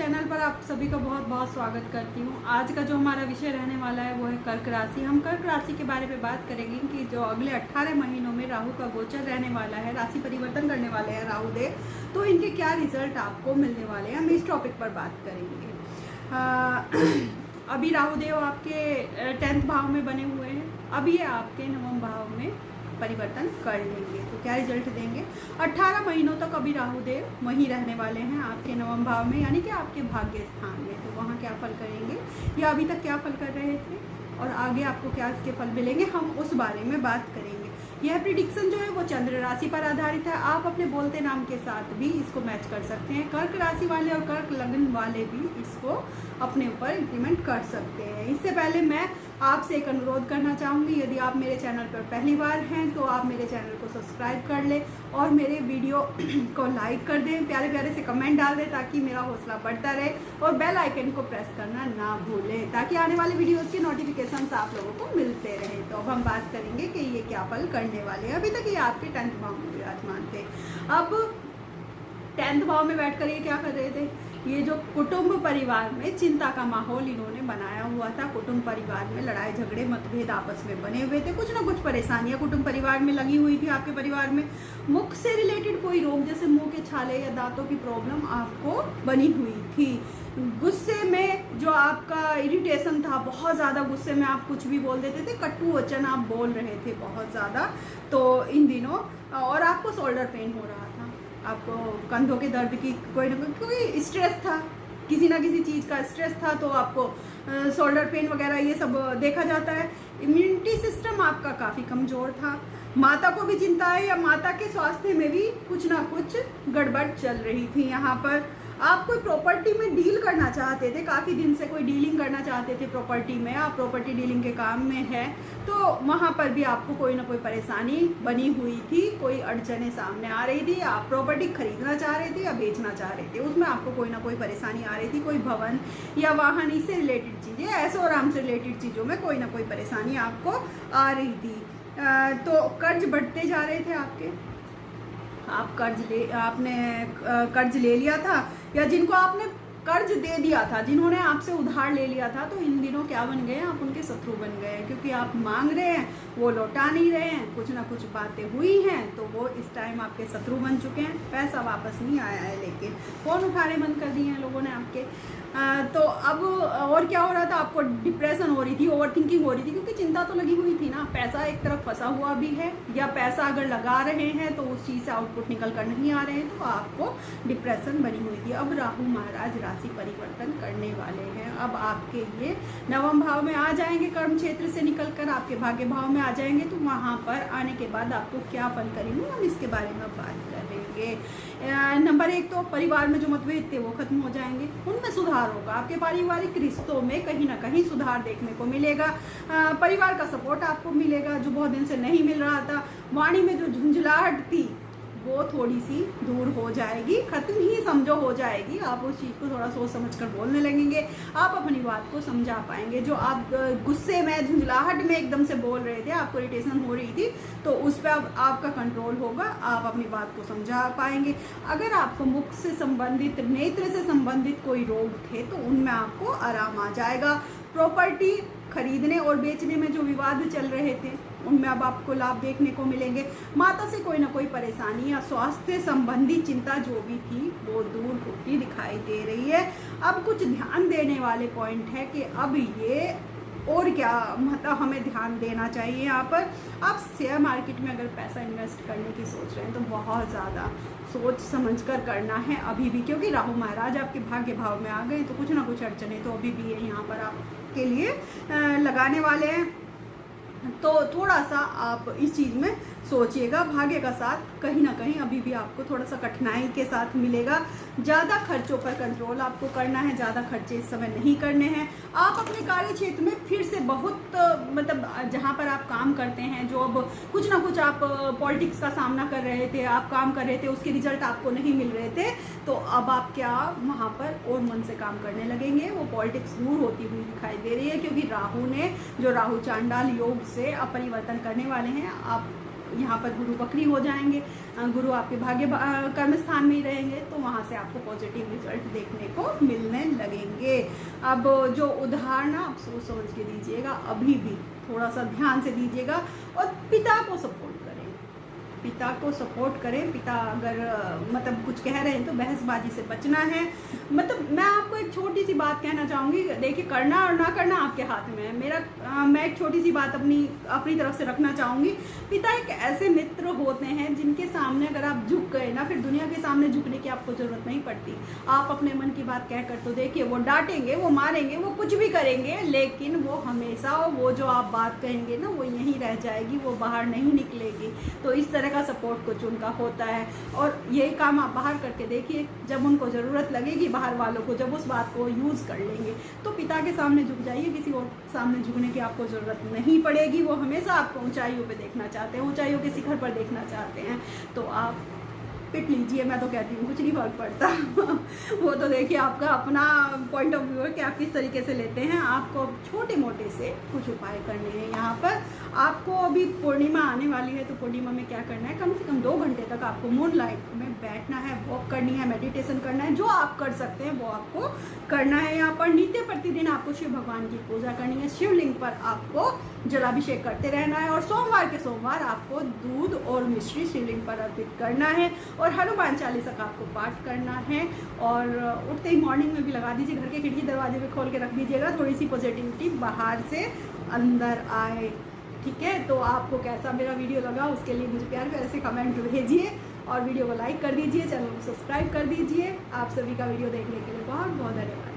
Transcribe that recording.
Channel पर आप सभी का बहुत बहुत स्वागत करती हूँ। आज का जो हमारा विषय रहने वाला है वो है कर्क राशि। हम कर्क राशि के बारे में बात करेंगे कि जो अगले 18 महीनों में राहु का गोचर रहने वाला है, राशि परिवर्तन करने वाले हैं राहु देव, तो इनके क्या रिजल्ट आपको मिलने वाले हैं, हम इस टॉपिक पर बात करेंगे। अभी राहु देव आपके 10th भाव में बने हुए हैं, अभी ये आपके 9वें भाव में परिवर्तन कर लेंगे, तो क्या रिजल्ट देंगे। 18 महीनों तक अभी राहु देव वहीं रहने वाले हैं आपके 9वें भाव में, यानी कि आपके भाग्य स्थान में। तो वहाँ क्या फल करेंगे या अभी तक क्या फल कर रहे थे और आगे आपको क्या इसके फल मिलेंगे, हम उस बारे में बात करेंगे। यह प्रिडिक्शन जो है वो चंद्र राशि पर आधारित है। आप अपने बोलते नाम के साथ भी इसको मैच कर सकते हैं। कर्क राशि वाले और कर्क लग्न वाले भी इसको अपने ऊपर इम्प्लीमेंट कर सकते हैं। इससे पहले मैं आपसे एक अनुरोध करना चाहूँगी, यदि आप मेरे चैनल पर पहली बार हैं तो आप मेरे चैनल को सब्सक्राइब कर लें और मेरे वीडियो को लाइक कर दें, प्यारे प्यारे से कमेंट डाल दें ताकि मेरा हौसला बढ़ता रहे, और बेल आइकन को प्रेस करना ना भूलें ताकि आने वाले वीडियोज़ की नोटिफिकेशंस आप लोगों को मिलते रहें। तो अब हम बात करेंगे कि ये क्या फल करने वाले हैं। अभी तक ये आपके 10th भाव में विराजमान थे, अब 10th भाव में बैठ कर ये क्या कर रहे थे, ये जो कुटुंब परिवार में चिंता का माहौल इन्होंने बनाया हुआ था। कुटुंब परिवार में लड़ाई झगड़े मतभेद आपस में बने हुए थे, कुछ ना कुछ परेशानियां कुटुंब परिवार में लगी हुई थी। आपके परिवार में मुख से रिलेटेड कोई रोग, जैसे मुंह के छाले या दांतों की प्रॉब्लम आपको बनी हुई थी। गुस्से में जो आपका इरिटेशन था, बहुत ज़्यादा गुस्से में आप कुछ भी बोल देते थे, कटु वचन आप बोल रहे थे बहुत ज़्यादा, तो इन दिनों, और आपको शोल्डर पेन हो रहा था, आपको कंधों के दर्द की कोई ना कोई स्ट्रेस था, किसी ना किसी चीज़ का स्ट्रेस था, तो आपको शोल्डर पेन वगैरह ये सब देखा जाता है। इम्यूनिटी सिस्टम आपका काफ़ी कमज़ोर था। माता को भी चिंता है या माता के स्वास्थ्य में भी कुछ ना कुछ गड़बड़ चल रही थी। यहाँ पर आप कोई प्रॉपर्टी में डील करना चाहते थे, काफ़ी दिन से कोई डीलिंग करना चाहते थे प्रॉपर्टी में, आप प्रॉपर्टी डीलिंग के काम में है, तो वहाँ पर भी आपको कोई ना कोई परेशानी बनी हुई थी, कोई अड़चने सामने आ रही थी। आप प्रॉपर्टी खरीदना चाह रहे थे या बेचना चाह रहे थे, उसमें आपको कोई ना कोई परेशानी आ रही थी। कोई भवन या वाहन इससे रिलेटेड चीज़ें, ऐशो आराम से रिलेटेड चीज़ों में कोई ना कोई परेशानी आपको आ रही थी। तो कर्ज बढ़ते जा रहे थे आपके, आप आपने कर्ज ले लिया था, या जिनको आपने कर्ज दे दिया था, जिन्होंने आपसे उधार ले लिया था, तो इन दिनों क्या बन गए हैं, आप उनके शत्रु बन गए हैं, क्योंकि आप मांग रहे हैं, वो लौटा नहीं रहे हैं, कुछ ना कुछ बातें हुई हैं, तो वो इस टाइम आपके शत्रु बन चुके हैं। पैसा वापस नहीं आया है, लेकिन फ़ोन उठाने बंद कर दिए हैं लोगों ने आपके। तो अब और क्या हो रहा था, आपको डिप्रेशन हो रही थी, ओवर थिंकिंग हो रही थी, क्योंकि चिंता तो लगी हुई थी ना। पैसा एक तरफ फंसा हुआ भी है, या पैसा अगर लगा रहे हैं तो उस चीज़ से आउटपुट निकल कर नहीं आ रहे हैं, तो आपको डिप्रेशन बनी हुई थी। अब राहु महाराज राशि परिवर्तन करने वाले हैं, अब आपके ये 9वें भाव में आ जाएंगे, कर्म क्षेत्र से निकल कर आपके भाग्य भाव में आ जाएंगे। तो वहाँ पर आने के बाद आपको क्या फल करेंगे, हम इसके बारे में बात करेंगे। नंबर 1 तो परिवार में जो मतभेद थे वो खत्म हो जाएंगे, उनमें सुधार होगा। आपके पारिवारिक रिश्तों में कहीं ना कहीं सुधार देखने को मिलेगा। परिवार का सपोर्ट आपको मिलेगा जो बहुत दिन से नहीं मिल रहा था। वाणी में जो झुंझलाहट थी वो थोड़ी सी दूर हो जाएगी, खत्म ही समझो हो जाएगी। आप उस चीज़ को थोड़ा सोच समझ कर बोलने लगेंगे, आप अपनी बात को समझा पाएंगे। जो आप गुस्से में झुंझलाहट में एकदम से बोल रहे थे, आपको इरिटेशन हो रही थी, तो उस पर अब आपका कंट्रोल होगा, आप अपनी बात को समझा पाएंगे। अगर आपको मुख से संबंधित, नेत्र से संबंधित कोई रोग थे, तो उनमें आपको आराम आ जाएगा। प्रॉपर्टी खरीदने और बेचने में जो विवाद चल रहे थे, उनमें अब आपको लाभ देखने को मिलेंगे। माता से कोई ना कोई परेशानी या स्वास्थ्य संबंधी चिंता जो भी थी वो दूर होती दिखाई दे रही है। अब कुछ ध्यान देने वाले पॉइंट है कि अब ये और क्या मतलब हमें ध्यान देना चाहिए। यहाँ पर आप शेयर मार्केट में अगर पैसा इन्वेस्ट करने की सोच रहे हैं तो बहुत ज़्यादा सोच समझ कर करना है अभी भी, क्योंकि राहु महाराज आपके भाग्य भाव में आ गए, तो कुछ ना कुछ अड़चने तो अभी भी है यहाँ पर आपके लिए लगाने वाले हैं। तो थोड़ा सा आप इस चीज़ में सोचिएगा। भाग्य का साथ कहीं ना कहीं अभी भी आपको थोड़ा सा कठिनाई के साथ मिलेगा। ज़्यादा खर्चों पर कंट्रोल आपको करना है, ज़्यादा खर्चे इस समय नहीं करने हैं। आप अपने कार्य क्षेत्र में फिर से बहुत मतलब जहाँ पर आप काम करते हैं, जो अब कुछ ना कुछ आप पॉलिटिक्स का सामना कर रहे थे, आप काम कर रहे थे, उसके रिजल्ट आपको नहीं मिल रहे थे, तो अब आप क्या वहाँ पर और मन से काम करने लगेंगे। वो पॉलिटिक्स दूर होती हुई दिखाई दे रही है, क्योंकि राहु ने जो राहु चांडाल योग से अपरिवर्तन करने वाले हैं, आप यहाँ पर गुरु वक्री हो जाएंगे, गुरु आपके भाग्य कर्म स्थान में ही रहेंगे, तो वहाँ से आपको पॉजिटिव रिजल्ट देखने को मिलने लगेंगे। अब जो उदाहरण आप सोच समझ के दीजिएगा, अभी भी थोड़ा सा ध्यान से दीजिएगा और पिता को सपोर्ट करें, पिता को सपोर्ट करें। पिता अगर मतलब कुछ कह रहे हैं तो बहसबाजी से बचना है। मतलब मैं आपको एक छोटी सी बात कहना चाहूँगी, देखिए करना और ना करना आपके हाथ में है। मैं एक छोटी सी बात अपनी तरफ से रखना चाहूँगी। पिता एक ऐसे मित्र होते हैं जिनके सामने अगर आप झुक गए ना, फिर दुनिया के सामने झुकने की आपको ज़रूरत नहीं पड़ती। आप अपने मन की बात कह कर तो देखिए, वो डांटेंगे, वो मारेंगे, वो कुछ भी करेंगे, लेकिन वो हमेशा वो जो आप बात कहेंगे ना वो यहीं रह जाएगी, वो बाहर नहीं निकलेगी। तो इस तरह का सपोर्ट कुछ उनका होता है, और यही काम आप बाहर करके देखिए। जब उनको ज़रूरत लगेगी बाहर वालों को, जब उस बात को यूज़ कर लेंगे, तो पिता के सामने झुक जाइए, किसी और सामने झुकने की आपको ज़रूरत नहीं पड़ेगी। वो हमेशा आपको ऊंचाइयों पे देखना चाहते हैं, ऊंचाइयों के शिखर पर देखना चाहते हैं, तो आप पिट लीजिए। मैं तो कहती हूँ कुछ नहीं फर्क पड़ता। वो तो देखिए आपका अपना पॉइंट ऑफ व्यू है कि आप किस तरीके से लेते हैं। आपको छोटे मोटे से कुछ उपाय करने हैं। यहाँ पर आपको अभी पूर्णिमा आने वाली है, तो पूर्णिमा में क्या करना है, कम से कम 2 घंटे तक आपको मून लाइट में बैठना है, वॉक करनी है, मेडिटेशन करना है। जो आप कर सकते हैं वो आपको करना है। यहाँ पर नित्य प्रतिदिन आपको शिव भगवान की पूजा करनी है, शिवलिंग पर आपको जलाभिषेक करते रहना है, और सोमवार के सोमवार आपको दूध और मिश्री शिवलिंग पर अर्पित करना है, और हनुमान चालीसा का आपको पाठ करना है। और उठते ही मॉर्निंग में भी लगा दीजिए, घर के खिड़की दरवाजे पे खोल के रख दीजिएगा, थोड़ी सी पॉजिटिविटी बाहर से अंदर आए। ठीक है, तो आपको कैसा मेरा वीडियो लगा उसके लिए मुझे प्यार प्यारे से कमेंट भेजिए, और वीडियो को लाइक कर दीजिए, चैनल को सब्सक्राइब कर दीजिए। आप सभी का वीडियो देखने के लिए बहुत बहुत धन्यवाद।